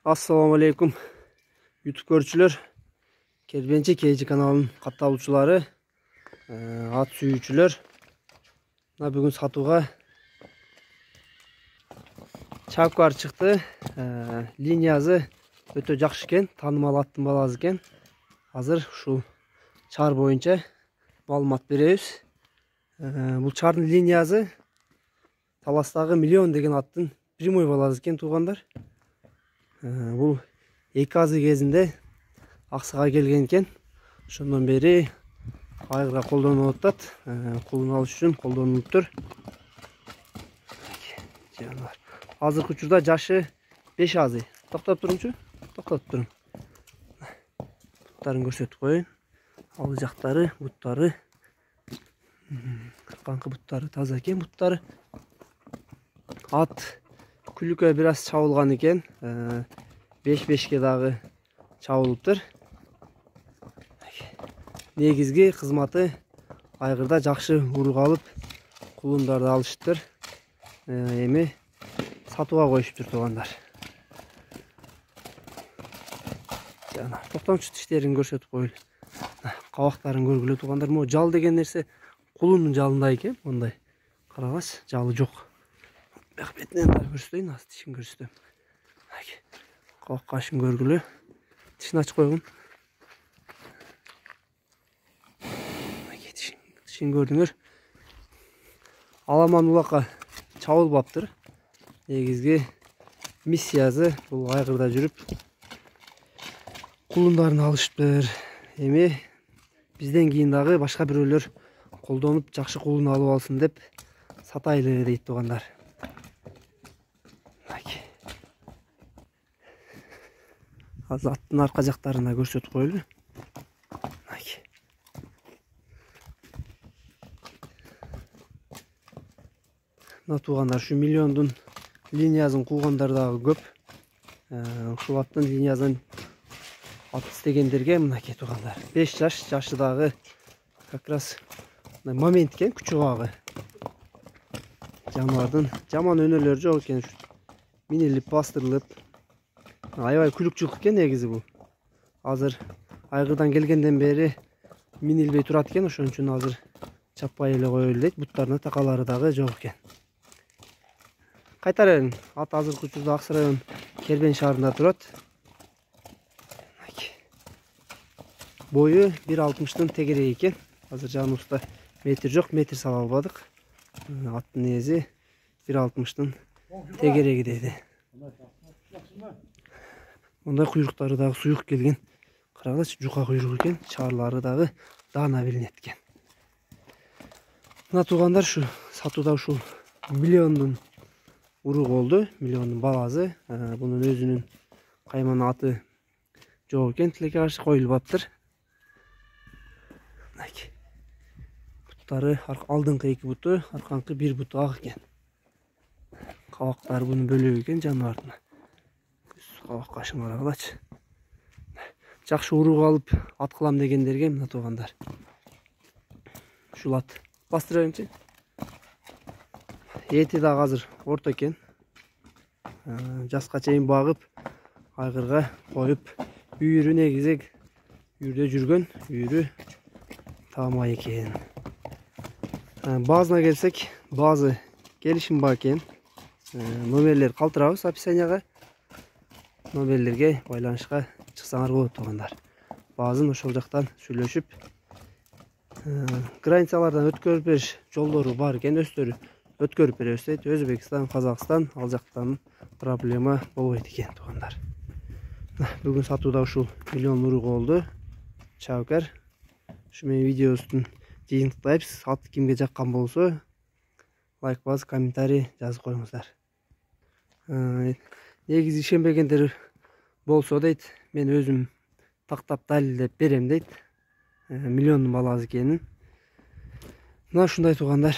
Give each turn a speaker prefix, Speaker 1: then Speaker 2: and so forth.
Speaker 1: Assalamu alaikum YouTube görücüler. Kerbençe KG kanalının kattalıçıları, at suyucular. Bugün satuğa çavkar çıktı. Linyazı öte жақсы екен, танымал аттың баласы екен. Hazır şu çar boyunca malumat береміз. Бұл çардың linyazı Таластағы миллион деген аттың прямой баласы екен туғандар. Бұл екі азы кезінде ақсыға келген екен. Шондан бері айғырға қолданылып жатады. Құлын алыш үшін қолданылып тұр. Азыр учурда жашы 5 азы. Тоқтап тұрыңшы. Тоқтап тұрың. Бұттарын көрсетіп қойын. Ал жақтары, бұттары. Қаңқы бұттары таза екен, бұттары. Ат күлікке біраз чабылған екен. 5-5ке дағы чабылып тұр. Негізгі қызматы айғырда жақсы ұруқ алып, құлындарды алышып тұр. Еме сатуға қойып тұр туғандар. Тоқтамшы тіштерін көрсетіп қойыл. Қауақтарын көргілі туғандар. Жал деген нәрсе құлынның жалында екен. Ондай қарағаш, жалы жоқ. Бетінен көрсетейін, ас тішін көрсетейін. Қауақ қашын көргілі. Тішін ашып қойғын. Тішін көрдіңір. Аламан ұлаққа чауыл баптыр. Негізге миссиясы бұл айғырда жүріп құлындарын алышыптыр. Еме бізден кейін дағы башқа біреулер қолданып жақсы құлын алып алсын деп сатайлы дейді туғандар. Az аттың арқа жақтарына көрсетіп қойылы. Туғандар шу миллиондың линиясын қуғандардағы көп. Шу аттың линиясын ат істегендерге мұнеке туғандар. 5 жашыдағы как раз момент кен күчіғағы. Жануардың жаман өнерлері жоқ екен. Минеліп бастырылып. Айбай күлік жылқы екен негізі бұл. Азыр айғырдан келгенден бері минелбей тұрады екен. Ошон үчүн азыр чаппай эле коелу дейт. Буттарына такалары дагы жок экен. Кайтарайын. Ат азыркы учурда Аксы район Кербен шаарында турат. Бою 1.60-тын тегерек екен. Азыр жаныбызда метр жок, метр сала албадык. Аттын нези 1.60-тын тегереги дейди. Ондай куйруктары дагы суюк келген. Карагыч, жука куйрук экен, чарлары дагы даана билинет экен. Мына туугандар шу сатууда ушул миллиондун урук болду, миллиондун баласы. Бунун өзүнүн кайман аты жок экен, тилекке каршы коюлуп аптыр. Буттары алдыңкы 2 буту, аркаңкы 1 буту ак экен. Кабактары бунун бөлөгү экен жаныбардын. Кабак кашын карагылачы. Жакшы урук алып ат кылам дегендерге мына туугандар. Ушул ат бастырайынчы. Эти дагы азыр орто экен. Жаска чейин багып, айгырга коюп, үйүрү негизек үйүрдө жүргөн, үйүрү тамай экен. Базына келсек, базы келишим бар экен. Номерлер калтырабыз описанияга. Номерлерге байланышка чыксаңар болот тугандар. Базын ошол жактан сүйлөшүп, границалардан өткөрүп бериш жолдору бар экен, өстөрү өткөрүп беребиз дейт. Өзбекстан, Казакстан, ал жактан проблема болбойт экен тугандар. Бүгүн сатууда ушул миллион урук болду. Чавкар. Ушу менен видеобуздун жыйынтыктайбыз. Ат кимге жаккан болсо, лайк басып, комментарий жазып коюңуздар. Негизи ишенбегендер болсо дейт, мен өзүм тактап далилдеп берем дейт. Миллиондун баласы экенин. Мына ушундай туугандар.